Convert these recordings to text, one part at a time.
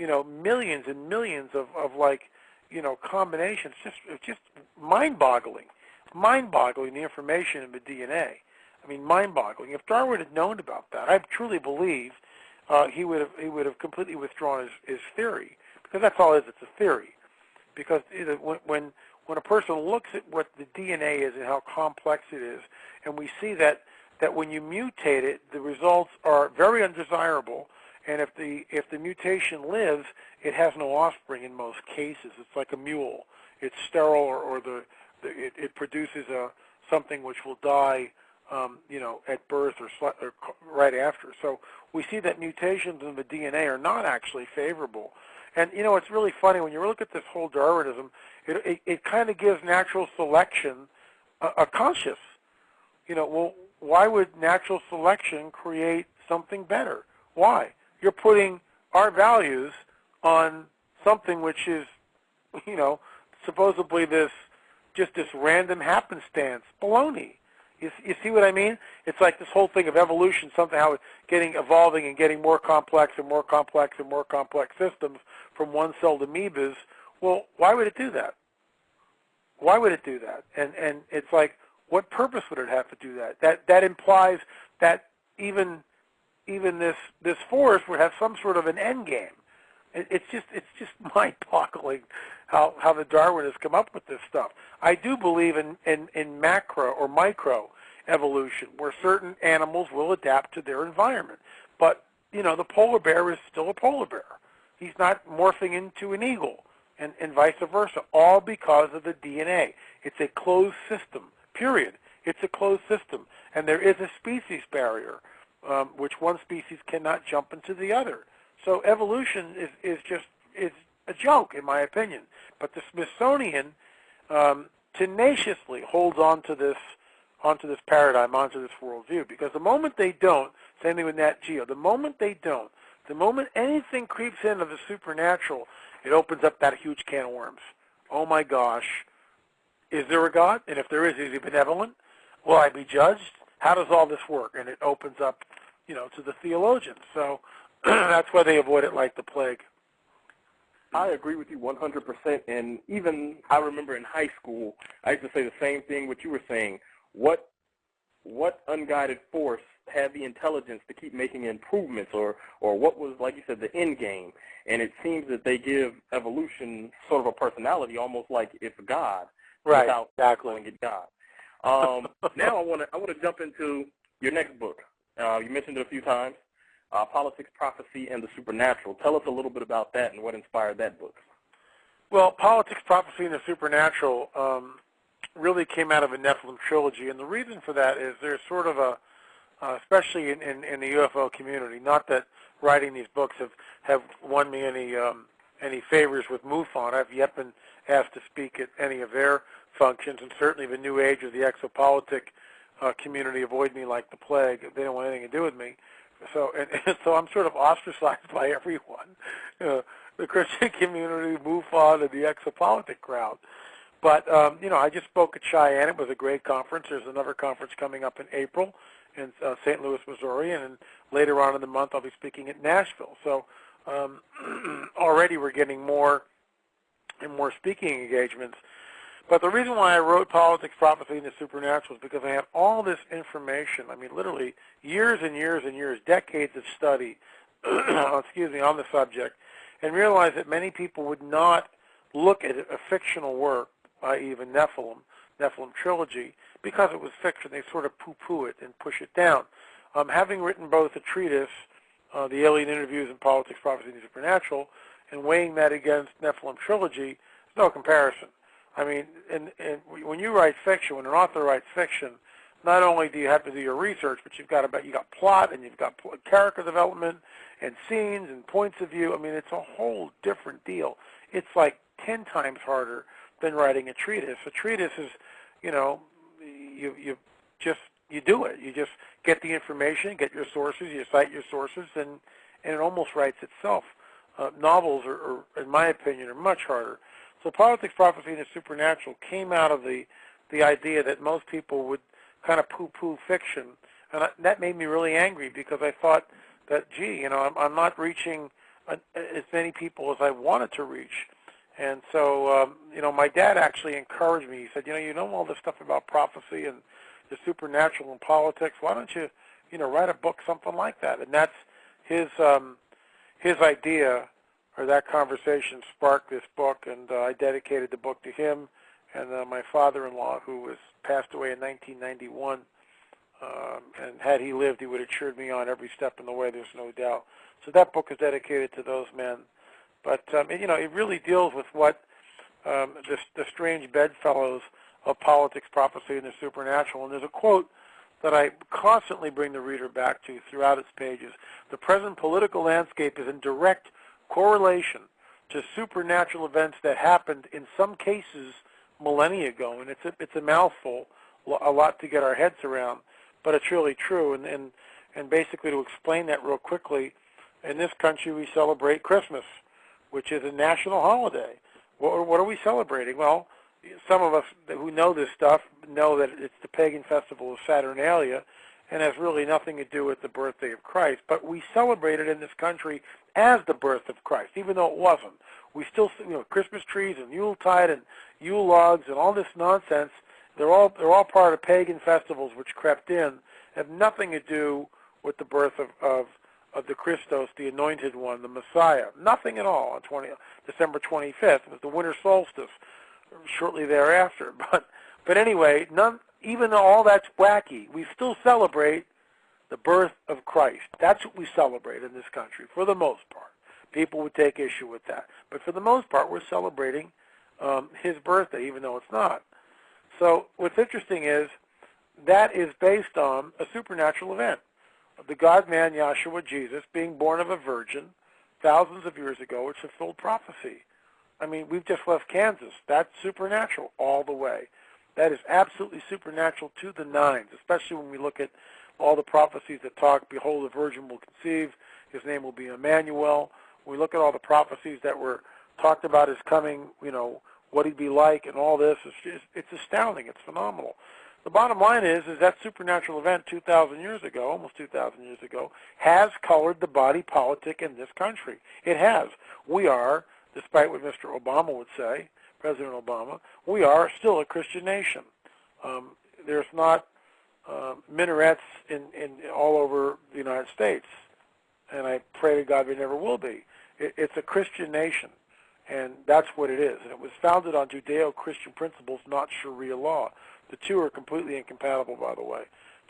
millions and millions of like, combinations. It's just mind-boggling. Mind-boggling, the information in the DNA. I mean, mind-boggling. If Darwin had known about that, I truly believe he would have completely withdrawn his theory, because that's all it is. It's a theory. Because when a person looks at what the DNA is and how complex it is, and we see that when you mutate it, the results are very undesirable, and if the mutation lives, it has no offspring in most cases. It's like a mule. It's sterile, or it produces something which will die, at birth or right after. So we see that mutations in the DNA are not actually favorable. And, it's really funny when you look at this whole Darwinism, it kind of gives natural selection a conscience. Well, why would natural selection create something better? Why? You're putting our values on something which is, supposedly this random happenstance. Baloney. You see what I mean? It's like this whole thing of evolution somehow evolving and getting more complex and more complex and more complex systems from one-celled amoebas. Well, why would it do that? Why would it do that? And it's like, what purpose would it have to do that? That implies that even this force would have some sort of an end game. It's just mind-boggling how the Darwinists come up with this stuff. I do believe in macro or micro evolution, where certain animals will adapt to their environment. But the polar bear is still a polar bear. He's not morphing into an eagle, and vice versa, all because of the DNA. It's a closed system. Period. It's a closed system, and there is a species barrier, which one species cannot jump into the other. So evolution is a joke, in my opinion. But the Smithsonian tenaciously holds onto this paradigm, onto this worldview, because the moment they don't, same thing with Nat Geo, the moment anything creeps into the supernatural, it opens up that huge can of worms. Oh my gosh, is there a God? And if there is he benevolent? Will I be judged? How does all this work? And it opens up, to the theologians. So that's why they avoid it like the plague. I agree with you 100%. And even I remember in high school, I used to say the same thing what you were saying. What unguided force had the intelligence to keep making improvements, or what was, like you said, the end game? And it seems that they give evolution sort of a personality, almost like it's God, right? Without Exactly. calling it God. Now I want to jump into your next book. You mentioned it a few times. Politics, Prophecy, and the Supernatural. Tell us a little bit about that and what inspired that book. Well, Politics, Prophecy, and the Supernatural really came out of a Nephilim trilogy, and the reason for that is there's sort of especially in the UFO community, not that writing these books have won me any favors with MUFON. I've yet been asked to speak at any of their functions, and certainly the New Age or the exopolitic community avoid me like the plague. They don't want anything to do with me. So so I'm sort of ostracized by everyone, the Christian community, MUFON, and the exopolitic crowd. But, I just spoke at Cheyenne. It was a great conference. There's another conference coming up in April in St. Louis, Missouri, and later on in the month I'll be speaking at Nashville. So already we're getting more and more speaking engagements. But the reason why I wrote Politics, Prophecy, and the Supernatural is because I have all this information, I mean literally years and years and years, decades of study, on the subject, and realized that many people would not look at a fictional work, i.e. the Nephilim trilogy, because it was fiction. They sort of poo-poo it and push it down. Having written both a treatise, The Alien Interviews in Politics, Prophecy, and the Supernatural, and weighing that against Nephilim trilogy, there's no comparison. I mean, and when you write fiction, when an author writes fiction, not only do you have to do your research, but you got plot, and you've got character development, and scenes, and points of view. I mean, it's a whole different deal. It's like 10 times harder than writing a treatise. A treatise is, you do it. You just get the information, get your sources, you cite your sources, and it almost writes itself. Novels are, in my opinion, are much harder. So Politics, Prophecy, and the Supernatural came out of the idea that most people would kind of poo-poo fiction, and that made me really angry, because I thought that, gee, I'm not reaching as many people as I wanted to reach. And so, my dad actually encouraged me. He said, you know all this stuff about prophecy and the supernatural and politics. Why don't you, write a book, something like that? And that's his idea, or that conversation sparked this book, and I dedicated the book to him and my father-in-law, who was passed away in 1991. And had he lived, he would have cheered me on every step in the way, there's no doubt. So that book is dedicated to those men. But, it really deals with what the strange bedfellows of politics, prophecy, and the supernatural. And there's a quote that I constantly bring the reader back to throughout its pages. The present political landscape is in direct correlation to supernatural events that happened in some cases millennia ago. And it's a mouthful, a lot to get our heads around, but it's really true. And basically, to explain that real quickly, in this country we celebrate Christmas, which is a national holiday. What are we celebrating? Well, some of us who know this stuff know that it's the pagan festival of Saturnalia and has really nothing to do with the birthday of Christ. But we celebrate it in this country as the birth of Christ, even though it wasn't. We still, Christmas trees and Yuletide and Yule logs and all this nonsense, they're all part of pagan festivals which crept in, have nothing to do with the birth of the Christos, the Anointed One, the Messiah. Nothing at all on December 25th. It was the winter solstice shortly thereafter. But anyway, even though all that's wacky, we still celebrate the birth of Christ. That's what we celebrate in this country, for the most part. People would take issue with that. But for the most part, we're celebrating his birthday, even though it's not. So what's interesting is that is based on a supernatural event. The God-man, Yahshua, Jesus, being born of a virgin thousands of years ago, which fulfilled prophecy. I mean, we've just left Kansas. That's supernatural all the way. That is absolutely supernatural to the nines, especially when we look at all the prophecies that talk, behold, the virgin will conceive, his name will be Emmanuel. We look at all the prophecies that were talked about as coming, what he'd be like and all this. It's astounding. It's phenomenal. The bottom line is that supernatural event 2,000 years ago, almost 2,000 years ago, has colored the body politic in this country. It has. We are, despite what Mr. Obama would say, President Obama, we are still a Christian nation. There's not minarets in all over the United States, and I pray to God there never will be. It's a Christian nation, and that's what it is. And it was founded on Judeo-Christian principles, not Sharia law. The two are completely incompatible, by the way.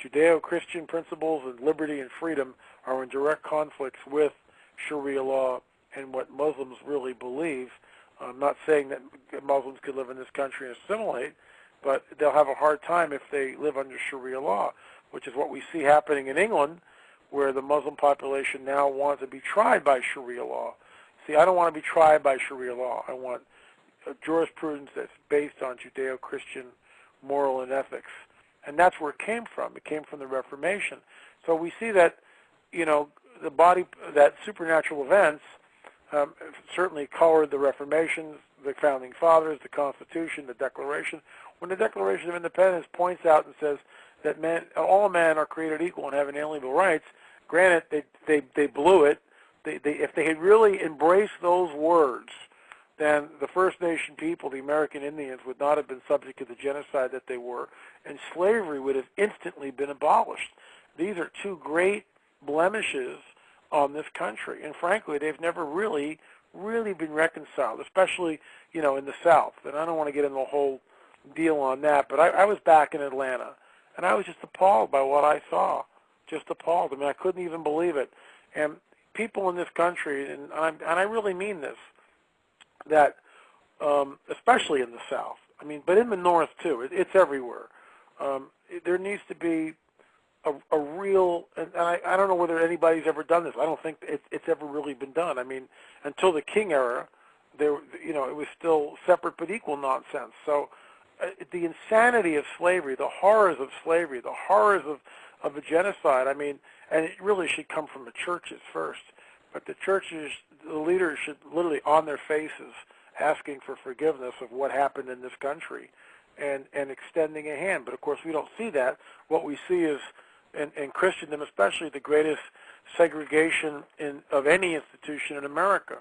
Judeo-Christian principles and liberty and freedom are in direct conflicts with Sharia law and what Muslims really believe. I'm not saying that Muslims could live in this country and assimilate, but they'll have a hard time if they live under Sharia law, which is what we see happening in England, where the Muslim population now wants to be tried by Sharia law. See, I don't want to be tried by Sharia law. I want a jurisprudence that's based on Judeo-Christian moral and ethics. And that's where it came from. It came from the Reformation. So we see that, the body, that supernatural events certainly colored the Reformation, the Founding Fathers, the Constitution, the Declaration. When the Declaration of Independence points out and says that all men are created equal and have inalienable rights, granted, they blew it. If they had really embraced those words, then the First Nation people, the American Indians, would not have been subject to the genocide that they were, and slavery would have instantly been abolished. These are two great blemishes on this country, and frankly, they've never really been reconciled, especially, in the South. And I don't want to get into the whole deal on that, but I was back in Atlanta, and I was just appalled by what I saw, just appalled. I mean, I couldn't even believe it. And people in this country, and I really mean this, that especially in the South, but in the North too, it's everywhere. There needs to be a real, and I don't know whether anybody's ever done this. I don't think it's ever really been done. Until the King era, it was still separate but equal nonsense. So the insanity of slavery, the horrors of slavery, the horrors of a genocide, and it really should come from the churches first. But the churches, the leaders should literally on their faces asking for forgiveness of what happened in this country and extending a hand. But, of course, we don't see that. What we see is, in Christendom especially, the greatest segregation of any institution in America.